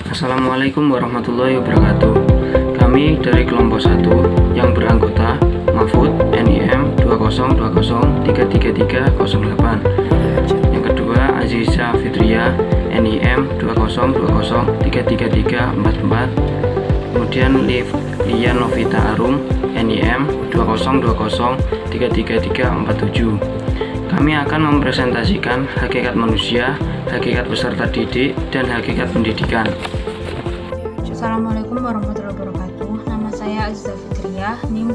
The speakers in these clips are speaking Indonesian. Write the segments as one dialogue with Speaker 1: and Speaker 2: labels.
Speaker 1: Assalamualaikum warahmatullahi wabarakatuh. Kami dari kelompok 1 yang beranggota Mahfud NIM 2020333308. Yang kedua Aziza Fitria NIM 2020333344. Kemudian Lian Novita Arum NIM 2020333347. Kami akan mempresentasikan hakikat manusia, hakikat peserta didik, dan hakikat pendidikan.
Speaker 2: Assalamualaikum warahmatullahi wabarakatuh. Nama saya Aziza Fitria, NIM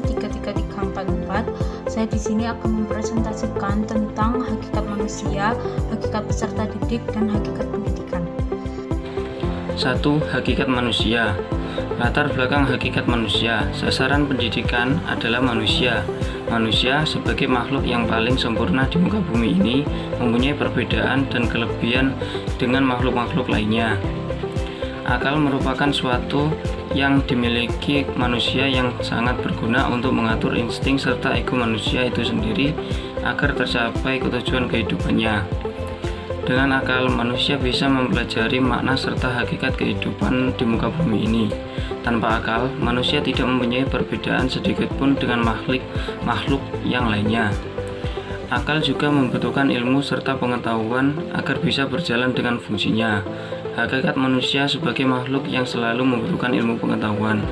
Speaker 2: 2020333344. Saya di sini akan mempresentasikan tentang hakikat manusia, hakikat peserta didik, dan hakikat pendidikan.
Speaker 1: 1. Hakikat manusia. Latar belakang hakikat manusia. Sasaran pendidikan adalah manusia. Manusia sebagai makhluk yang paling sempurna di muka bumi ini mempunyai perbedaan dan kelebihan dengan makhluk-makhluk lainnya. Akal merupakan suatu yang dimiliki manusia yang sangat berguna untuk mengatur insting serta ego manusia itu sendiri agar tercapai tujuan kehidupannya. Dengan akal, manusia bisa mempelajari makna serta hakikat kehidupan di muka bumi ini. Tanpa akal, manusia tidak mempunyai perbedaan sedikitpun dengan makhluk yang lainnya. Akal juga membutuhkan ilmu serta pengetahuan agar bisa berjalan dengan fungsinya. Hakikat manusia sebagai makhluk yang selalu membutuhkan ilmu pengetahuan.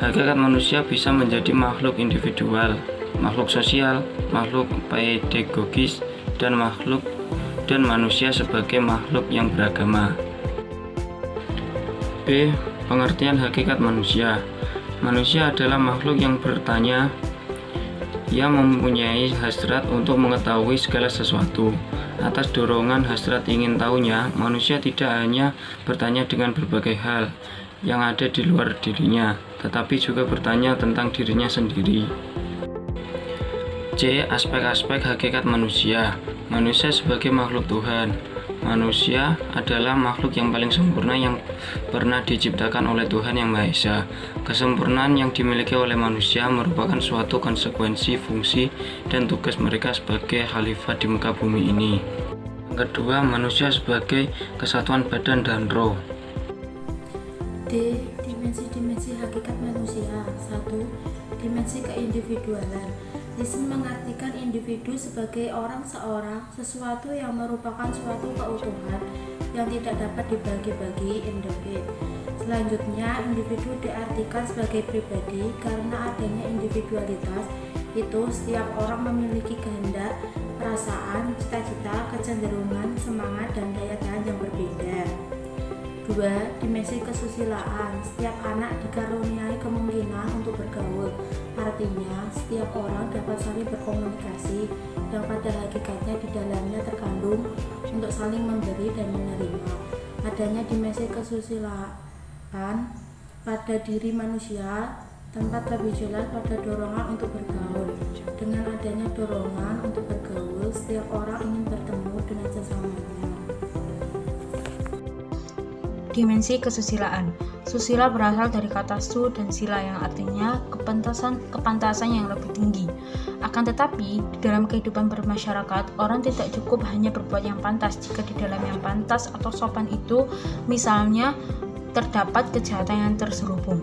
Speaker 1: Hakikat manusia bisa menjadi makhluk individual, makhluk sosial, makhluk pedagogis, dan manusia sebagai makhluk yang beragama. B. Pengertian hakikat manusia. Manusia adalah makhluk yang bertanya, yang mempunyai hasrat untuk mengetahui segala sesuatu. Atas dorongan hasrat ingin tahunya, manusia tidak hanya bertanya dengan berbagai hal yang ada di luar dirinya, tetapi juga bertanya tentang dirinya sendiri. C. Aspek-aspek hakikat manusia. Manusia sebagai makhluk Tuhan. Manusia adalah makhluk yang paling sempurna yang pernah diciptakan oleh Tuhan Yang Maha Esa. Kesempurnaan yang dimiliki oleh manusia merupakan suatu konsekuensi fungsi dan tugas mereka sebagai khalifah di muka bumi ini. Yang kedua, manusia sebagai kesatuan badan dan roh.
Speaker 3: D. Dimensi-dimensi hakikat manusia. 1. Dimensi keindividualan. Disini mengartikan individu sebagai orang seorang, sesuatu yang merupakan suatu keutuhan yang tidak dapat dibagi-bagi individu. Selanjutnya, individu diartikan sebagai pribadi karena adanya individualitas itu setiap orang memiliki kehendak, perasaan, cita-cita, kecenderungan, semangat, dan daya tahan yang berbeda. 2. Dimensi kesusilaan. Setiap anak dikaruniai kemungkinan untuk bergaul. Artinya, setiap orang dapat saling berkomunikasi yang pada hakikatnya di dalamnya terkandung untuk saling memberi dan menerima. Adanya dimensi kesusilaan pada diri manusia tempat lebih jelas pada dorongan untuk bergaul. Dengan adanya dorongan untuk bergaul, setiap orang ingin bertemu dengan sesamanya.
Speaker 2: Dimensi kesusilaan. Susila berasal dari kata su dan sila yang artinya kepantasan yang lebih tinggi. Akan tetapi, di dalam kehidupan bermasyarakat, orang tidak cukup hanya berbuat yang pantas jika di dalam yang pantas atau sopan itu misalnya terdapat kejahatan yang terselubung.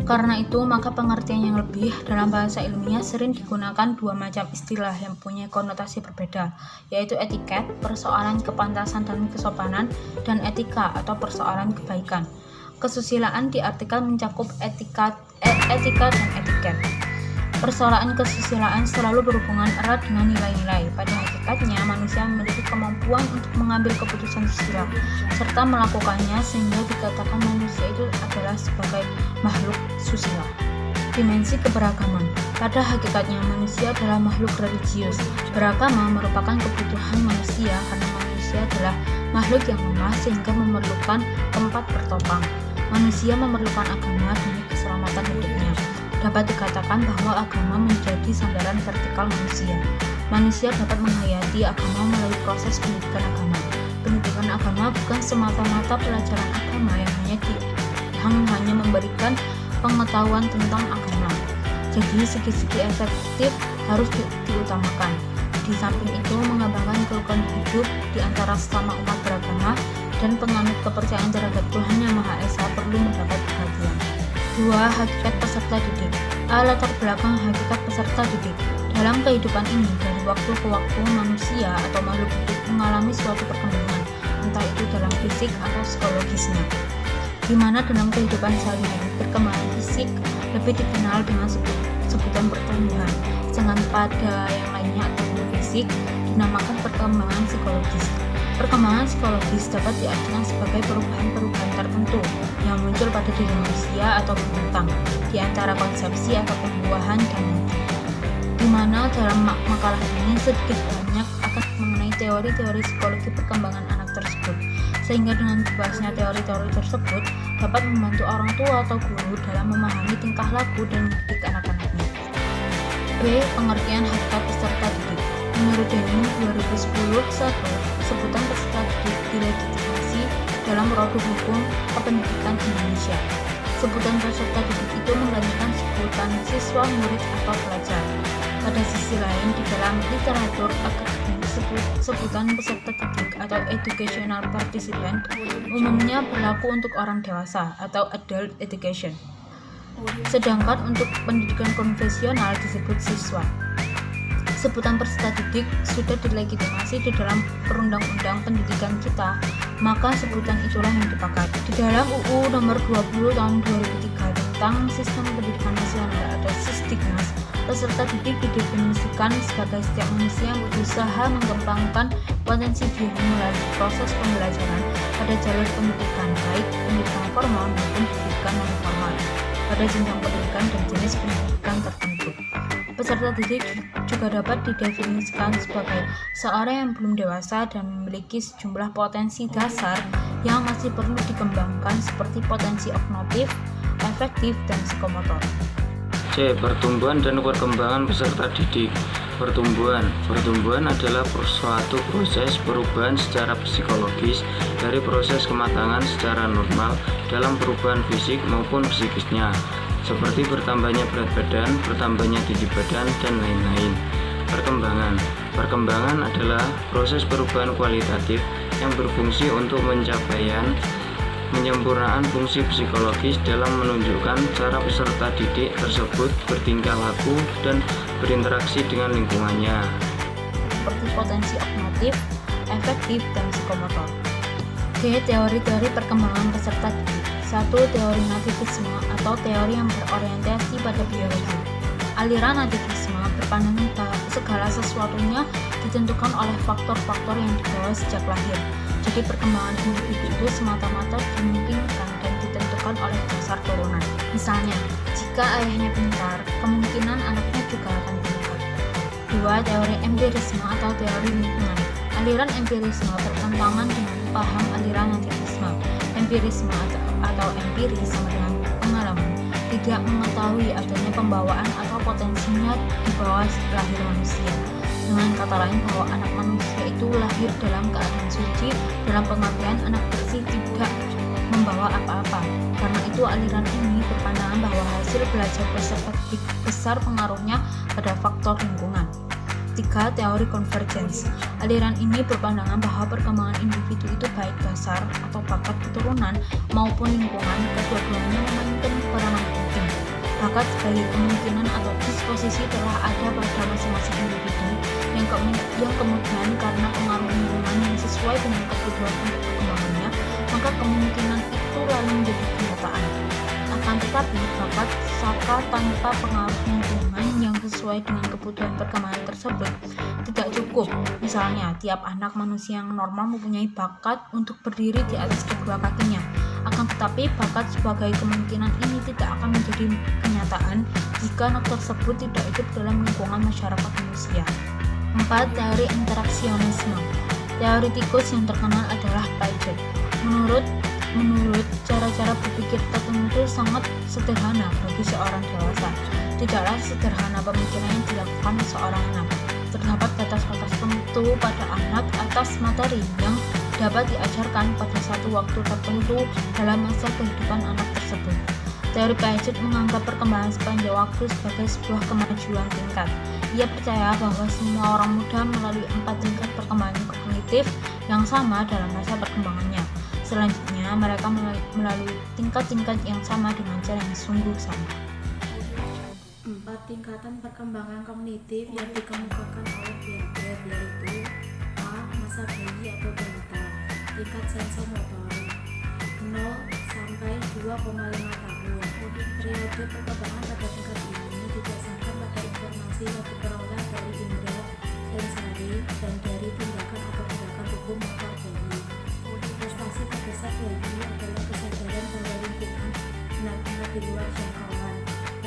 Speaker 2: Karena itu, maka pengertian yang lebih dalam bahasa ilmiah sering digunakan dua macam istilah yang punya konotasi berbeda, yaitu etiket, persoalan kepantasan dan kesopanan, dan etika atau persoalan kebaikan. Kesusilaan diartikan mencakup etika dan etiket. Persoalan kesusilaan selalu berhubungan erat dengan nilai-nilai. Pada hakikatnya, manusia memiliki kemampuan untuk mengambil keputusan susila serta melakukannya sehingga dikatakan manusia itu adalah sebagai makhluk susila. Dimensi keberagaman. Pada hakikatnya, manusia adalah makhluk religius. Beragama merupakan kebutuhan manusia karena manusia adalah makhluk yang lemah sehingga memerlukan tempat bertopang. Manusia memerlukan agama demi keselamatan hidupnya. Dapat dikatakan bahwa agama menjadi sandaran vertikal manusia. Manusia dapat menghayati agama melalui proses pendidikan agama. Pendidikan agama bukan semata-mata pelajaran agama yang hanya memberikan pengetahuan tentang agama. Jadi segi-segi efektif harus diutamakan. Di samping itu, mengembangkan kerukunan hidup di antara sesama umat beragama agama dan penganut kepercayaan terhadap Tuhan Yang Maha Esa perlu mendapat perhatian. 2. Hakikat peserta didik. Latar belakang hakikat peserta didik. Dalam kehidupan ini, dari waktu ke waktu manusia atau makhluk hidup mengalami suatu perkembangan, entah itu dalam fisik atau psikologisnya. Di mana dalam kehidupan sehari-hari, perkembangan fisik lebih dikenal dengan sebutan pertumbuhan, sedangkan pada yang lainnya atau fisik dinamakan perkembangan psikologis. Perkembangan psikologis dapat diartikan sebagai perubahan-perubahan tertentu yang muncul pada diri manusia atau binatang, di antara konsepsi atau pembuahan dan mimpi. Di mana dalam makalah ini sedikit banyak akan mengenai teori-teori psikologi perkembangan anak tersebut, sehingga dengan dibahasnya teori-teori tersebut dapat membantu orang tua atau guru dalam memahami tingkah laku dan mendidik anak-anaknya. B. Pengertian hakikat peserta didik. Menurut Denning 2010-1, sebutan peserta didik dilegitimasi dalam produk hukum kependidikan Indonesia. Sebutan peserta didik itu menggantikan sebutan siswa, murid, atau pelajar. Pada sisi lain, di dalam literatur akademik sebutan peserta didik atau educational participant umumnya berlaku untuk orang dewasa atau adult education. Sedangkan untuk pendidikan konvensional disebut siswa. Sebutan peserta didik sudah dilegitimasi di dalam Perundang-Undang Pendidikan kita, maka sebutan itulah yang dipakai. Di dalam UU nomor 20 tahun 2003 tentang Sistem Pendidikan Nasional atau Sisdiknas, peserta didik didefinisikan sebagai setiap manusia yang berusaha mengembangkan potensi diri melalui proses pembelajaran pada jalur pendidikan, baik pendidikan formal maupun pendidikan non-formal, pada jenjang pendidikan dan jenis pendidikan tertentu. Peserta didik juga dapat didefinisikan sebagai seorang yang belum dewasa dan memiliki sejumlah potensi dasar yang masih perlu dikembangkan seperti potensi kognitif, afektif, dan psikomotor.
Speaker 1: C. Pertumbuhan dan perkembangan peserta didik. Pertumbuhan adalah suatu proses perubahan secara psikologis dari proses kematangan secara normal dalam perubahan fisik maupun psikisnya, seperti bertambahnya berat badan, bertambahnya tinggi badan, dan lain-lain. Perkembangan adalah proses perubahan kualitatif yang berfungsi untuk menyempurnaan fungsi psikologis dalam menunjukkan cara peserta didik tersebut bertingkah laku dan berinteraksi dengan lingkungannya,
Speaker 2: seperti potensi kognitif, afektif, dan psikomotor. D. Teori-teori perkembangan peserta didik. 1. Teori nativisme atau teori yang berorientasi pada biologi. Aliran nativisme berpandangan bahwa segala sesuatunya ditentukan oleh faktor-faktor yang dibawa sejak lahir. Jadi perkembangan individu itu semata-mata dimungkinkan dan ditentukan oleh dasar turunan. Misalnya, jika ayahnya pintar, kemungkinan anaknya juga akan pintar. 2. Teori empirisme atau teori lingkungan. Aliran empirisme bertentangan dengan paham aliran nativisme. Empirisme atau empiris sama dengan pengalaman, tidak mengetahui adanya pembawaan atau potensinya di bawah lahir manusia. Dengan kata lain, bahwa anak manusia itu lahir dalam keadaan suci, dalam pengertian anak bersih, tidak membawa apa-apa. Karena itu aliran ini berpandangan bahwa hasil belajar peserta didik besar pengaruhnya pada faktor lingkungan. 3. Teori konvergensi. Aliran ini berpandangan bahwa perkembangan individu itu baik dasar atau bakat keturunan maupun lingkungan, kedua-duanya memainkan peranan penting. Bakat sebagai kemungkinan atau disposisi telah ada pada masing-masing individu yang kemudian karena pengaruh lingkungan yang sesuai dengan kebutuhan untuk perkembangannya, maka kemungkinan itu lalu menjadi kenyataan. Akan tetapi, bakat saka tanpa pengaruh lingkungan yang sesuai dengan kebutuhan perkembangan tersebut tidak cukup. Misalnya, tiap anak manusia yang normal mempunyai bakat untuk berdiri di atas kedua kakinya. Akan tetapi, bakat sebagai kemungkinan ini tidak akan menjadi kenyataan jika anak tersebut tidak hidup dalam lingkungan masyarakat manusia. 4. Teori interaksionisme. Teoritikus yang terkenal adalah Piaget. Menurut cara-cara berpikir tertentu sangat sederhana bagi seorang dewasa. Tidaklah sederhana pemikiran yang dilakukan seorang anak. Terdapat batas-batas tertentu pada anak atas materi yang dapat diajarkan pada satu waktu tertentu dalam masa kehidupan anak tersebut. Teori Piaget menganggap perkembangan sepanjang waktu sebagai sebuah kemajuan tingkat. Ia percaya bahwa semua orang muda melalui 4 tingkat perkembangan kognitif yang sama dalam masa perkembangannya. Selanjutnya, mereka melalui tingkat-tingkat yang sama dengan cara yang sungguh sama.
Speaker 3: 4 tingkatan perkembangan kognitif yang dikemukakan oleh Piaget, yaitu A. Masa bayi atau balita, tingkat sensomotor 0 sampai 2,5 tahun. Periode perkembangan pada tingkat ini didasarkan pada informasi yang diperoleh dari indera sensori dan dari tindakan atau gerakan tubuh motor bayi. Prestasi terbesar bayi adalah kesadaran bahwa lingkungan benar-benar di luar jangkauan,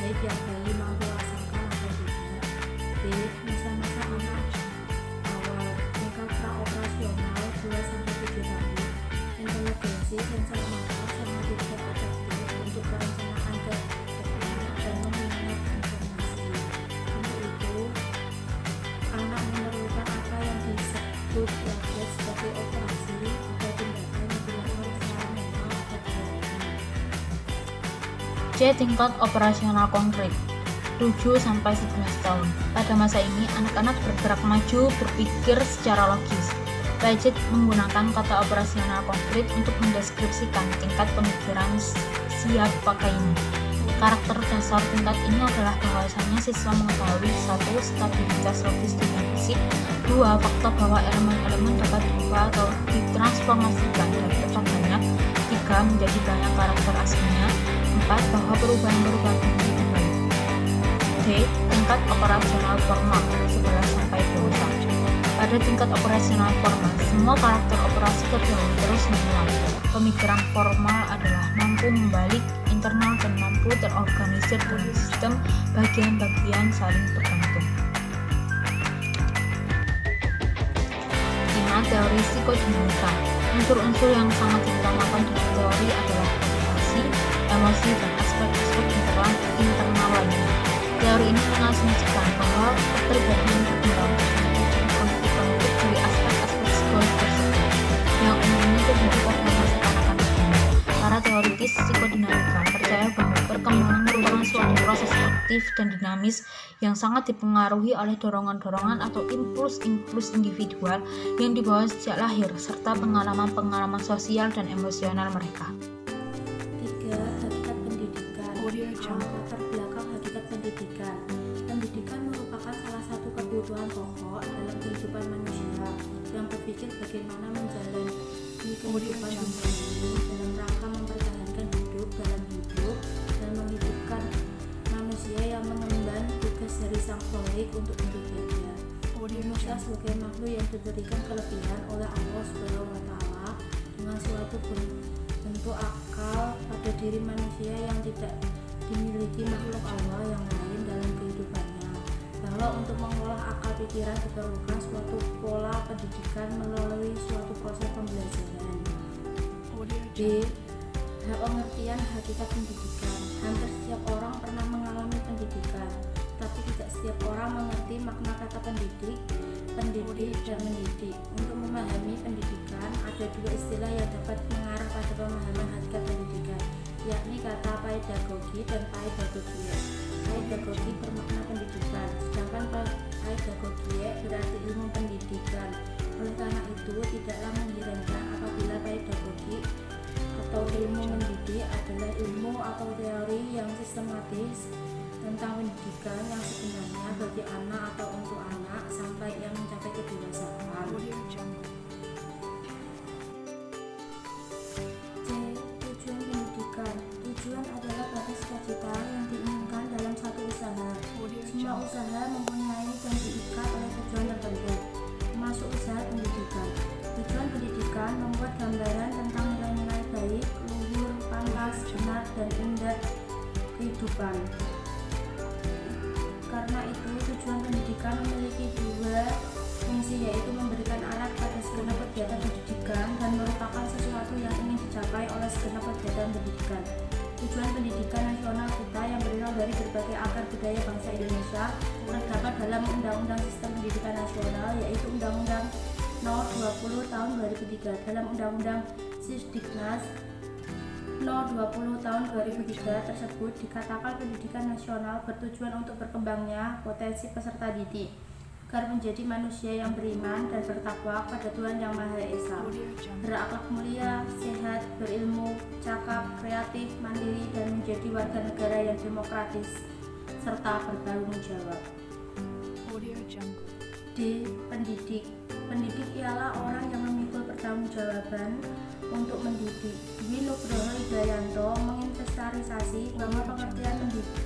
Speaker 3: baik yang bayi mampu rasakan atau tidak. B. Masa-masa anak awal, tingkat praoperasional 2-7 tahun. Inteligensi sensor motor sangat tidak adaptif untuk perencanaan ke depan dan mengingat informasi. Untuk itu, anak memerlukan apa yang disebut Piaget sebagai operasi atau tindakan yang dilakukan secara mental atau biologis.
Speaker 2: C. Tingkat operasional konkret 7-11 tahun. Pada masa ini, anak-anak bergerak maju, berpikir secara logis. Piaget menggunakan kata operasional konkret untuk mendeskripsikan tingkat pemikiran siap pakai ini. Karakter dasar tingkat ini adalah bahwasanya siswa mengetahui 1. Stabilitas logis dunia fisik, 2. Fakta bahwa elemen-elemen dapat diubah atau ditransformasikan dari tetap banyak, 3. Menjadi banyak karakter aslinya, 4. Bahwa perubahan-perubahan ini kembali. D. Tingkat operasional formal 11-20. Pada tingkat operasional formal, semua karakter operasi terjadi terus mengulang. Pemikiran formal adalah mampu membalik internal dan mampu terorganisir dalam sistem bagian-bagian saling bergantung. 5. Teori psikodinamika. Unsur-unsur yang sangat diutamakan dalam teori adalah motivasi, emosi, dan aspek-aspek internal lainnya. Teori ini mengasumsikan bahwa kepribadian berkembang kognitif dari aspek-aspek psikologis tersebut yang umumnya terjadi pada masa kanak-kanak ini. Para teoritis psikodinamika percaya bahwa perkembangan merupakan suatu proses aktif dan dinamis yang sangat dipengaruhi oleh dorongan-dorongan atau impuls-impuls individual yang dibawa sejak lahir serta pengalaman-pengalaman sosial dan emosional mereka.
Speaker 3: 3. Hakikat pendidikan. Latar belakang hakikat pendidikan. Pendidikan merupakan salah satu kebutuhan pokok dalam kehidupan manusia yang berpikir bagaimana menjalani kehidupan dunia ini dalam rangka mempertahankan hidup dalam hidup dan menghidupkan manusia yang mengemban tugas dari sang Kholik untuk hidup bahagia. Manusia sebagai makhluk yang diberikan kelebihan oleh Allah SWT dengan suatu bentuk akal pada diri manusia yang tidak dimiliki makhluk Allah yang lain dalam kehidupannya. Bahwa untuk mengolah akal pikiran diperlukan suatu pola pendidikan melalui suatu proses pembelajaran. B. Pengertian hakikat pendidikan. Hampir setiap orang pernah mengalami pendidikan, tapi tidak setiap orang mengerti makna kata pendidik, dan mendidik. Untuk memahami pendidikan, ada 2 istilah yang dapat mengarah pada pemahaman hakikat pendidikan, yakni kata pedagogi dan pedagogia. Pedagogi bermakna pendidikan, sedangkan pedagogia berarti ilmu pendidikan. Oleh karena itu, tidaklah mengherankan apabila pedagogi atau ilmu mendidik adalah ilmu atau teori yang sistematis tentang pendidikan yang sebenarnya bagi anak atau untuk anak sampai yang mencapai kedewasaan. C. Tujuan pendidikan. Tujuan adalah batas cita-cita yang diinginkan dalam satu usaha. Semua usaha mempunyai dan diikat oleh tujuan tertentu, termasuk usaha pendidikan. Tujuan pendidikan membuat gambaran tentang nilai-nilai baik, luhur, pantas, benar, dan indah kehidupan. Karena itu, tujuan pendidikan memiliki 2 fungsi, yaitu memberikan alat pada segenap kegiatan pendidikan dan merupakan sesuatu yang ingin dicapai oleh segenap kegiatan pendidikan. Tujuan pendidikan nasional kita yang berawal dari berbagai akar budaya bangsa Indonesia terdapat dalam Undang-Undang Sistem Pendidikan Nasional, yaitu Undang-Undang Nomor 20 Tahun 2003. Dalam Undang-Undang Sisdiknas Nomor 20 Tahun 2003 tersebut dikatakan pendidikan nasional bertujuan untuk berkembangnya potensi peserta didik, agar menjadi manusia yang beriman dan bertakwa kepada Tuhan Yang Maha Esa, berakhlak mulia, sehat, berilmu, cakap, kreatif, mandiri, dan menjadi warga negara yang demokratis serta bertanggung jawab. D. Pendidik. Pendidik ialah orang yang memikul pertanggungjawaban untuk mendidik. Dwi Nugroho Hidayanto menginventarisasi bahwa pengertian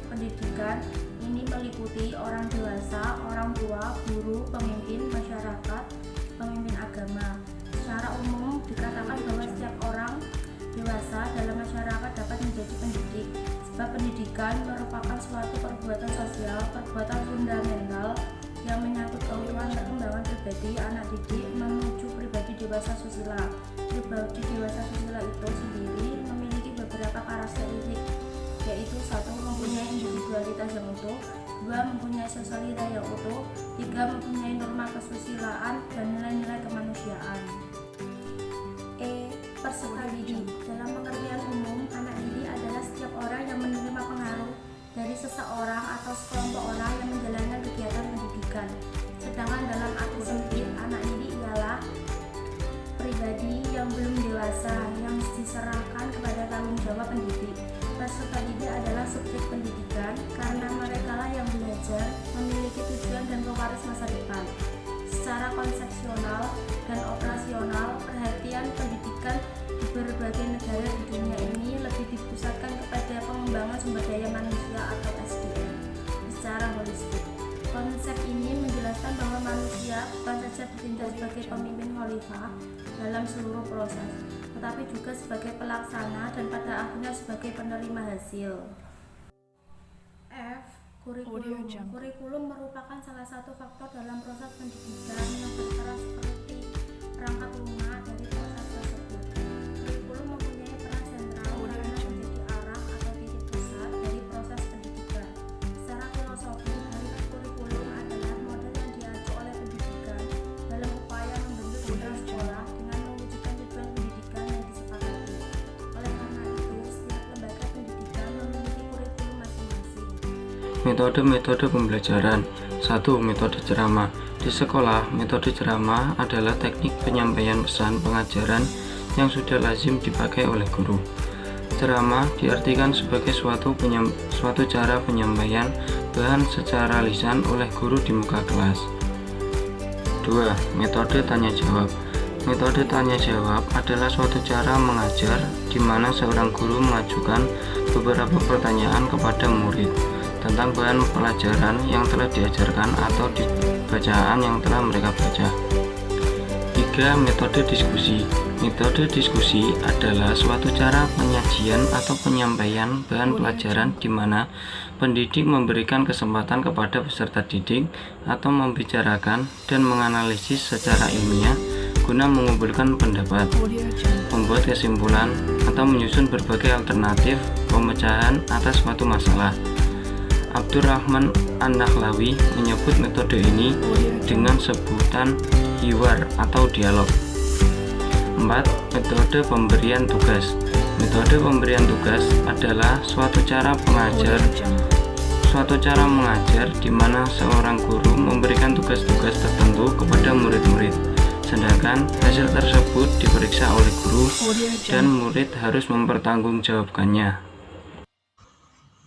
Speaker 3: pendidikan ini meliputi orang dewasa, orang tua, guru, pemimpin masyarakat, pemimpin agama. Secara umum dikatakan bahwa setiap orang dewasa dalam masyarakat dapat menjadi pendidik, sebab pendidikan merupakan suatu perbuatan sosial, perbuatan fundamental yang menyangkut keutuhan perkembangan pribadi anak didik menuju pribadi dewasa susila. Pribadi dewasa susila itu sendiri memiliki beberapa karakteristik, yaitu 1. Mempunyai individualitas yang utuh, 2. Mempunyai sosialita yang utuh, 3. Mempunyai norma kesusilaan dan nilai-nilai kemanusiaan. E. Peserta didik. Dalam pengertian umum, anak didik adalah setiap orang yang menerima pengaruh dari seseorang atau sekelompok orang yang menjalankan kegiatan pendidikan. Sedangkan dalam arti sempit, anak didik ialah pribadi yang belum dewasa yang diserahkan kepada tanggung jawab pendidik. Peserta didik adalah subjek pendidikan karena merekalah yang belajar, memiliki tujuan dan pewaris masa depan. Secara konsepsional dan operasional, perhatian pendidikan di berbagai negara di dunia ini lebih dipusatkan kepada pengembangan sumber daya manusia atau SDM secara holistik. Konsep ini menjelaskan bahwa manusia bukan saja bertindak sebagai pemimpin khalifah dalam seluruh proses, tetapi juga sebagai pelaksana dan pada akhirnya sebagai penerima hasil. F. Kurikulum. Kurikulum merupakan salah satu faktor dalam proses pendidikan yang berperan seperti perangkat lunak dari proses tersebut. Kurikulum mempunyai peran sentral karena menjadi arah atau titik pusat dari proses pendidikan. Secara filosofi, hakikat kurikulum adalah model yang diacu oleh pendidikan dalam upaya membentuk citra sekolah dengan mewujudkan tujuan pendidikan yang disepakati. Oleh karena itu, setiap lembaga pendidikan memiliki kurikulum masing-masing.
Speaker 1: Metode-metode pembelajaran. 1. Metode ceramah. Di sekolah, metode ceramah adalah teknik penyampaian pesan pengajaran yang sudah lazim dipakai oleh guru. Ceramah diartikan sebagai suatu cara penyampaian bahan secara lisan oleh guru di muka kelas. 2. Metode tanya jawab. Metode tanya jawab adalah suatu cara mengajar di mana seorang guru mengajukan beberapa pertanyaan kepada murid tentang bahan pelajaran yang telah diajarkan atau di bacaan yang telah mereka baca. 3. Metode diskusi. Metode diskusi adalah suatu cara penyajian atau penyampaian bahan pelajaran di mana pendidik memberikan kesempatan kepada peserta didik atau membicarakan dan menganalisis secara ilmiah guna mengumpulkan pendapat, membuat kesimpulan, atau menyusun berbagai alternatif pemecahan atas suatu masalah. Abdurrahman An-Nahlawi menyebut metode ini dengan sebutan hiwar atau dialog. 4. Metode pemberian tugas. Metode pemberian tugas adalah suatu cara mengajar di mana seorang guru memberikan tugas-tugas tertentu kepada murid-murid, sedangkan hasil tersebut diperiksa oleh guru dan murid harus mempertanggungjawabkannya.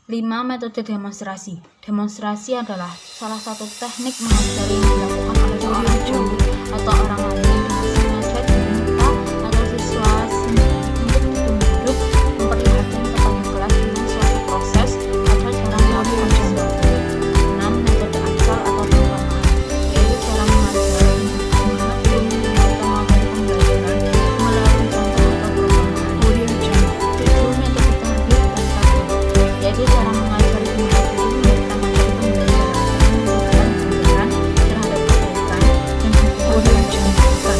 Speaker 2: 5. Metode demonstrasi. Demonstrasi adalah salah satu teknik mengajar yang dilakukan oleh seorang guru atau orang lain dengan sengaja diminta atau siswa sendiri untuk ditunjuk memperlihatkan kepada kelas dengan suatu proses atau cara melakukan sesuatu. 6. Metode aksal atau perubahan, yaitu cara mengajar di mana guru mengingatkan materi pembelajaran melalui contoh atau perubahan. 7. Metode tarbiyah dan taklim, yaitu cara mengajar di mana guru memberikan materi pembelajaran dengan memberikan gambaran terhadap kebaikan dan buruk yang dilakukan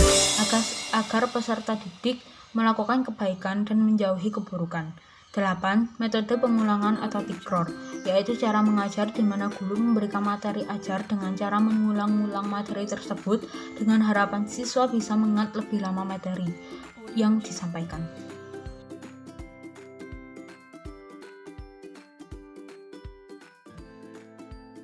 Speaker 2: agar peserta didik melakukan kebaikan dan menjauhi keburukan. 8. Metode pengulangan atau tikror, yaitu cara mengajar di mana guru memberikan materi ajar dengan cara mengulang-ulang materi tersebut dengan harapan siswa bisa mengingat lebih lama materi yang disampaikan.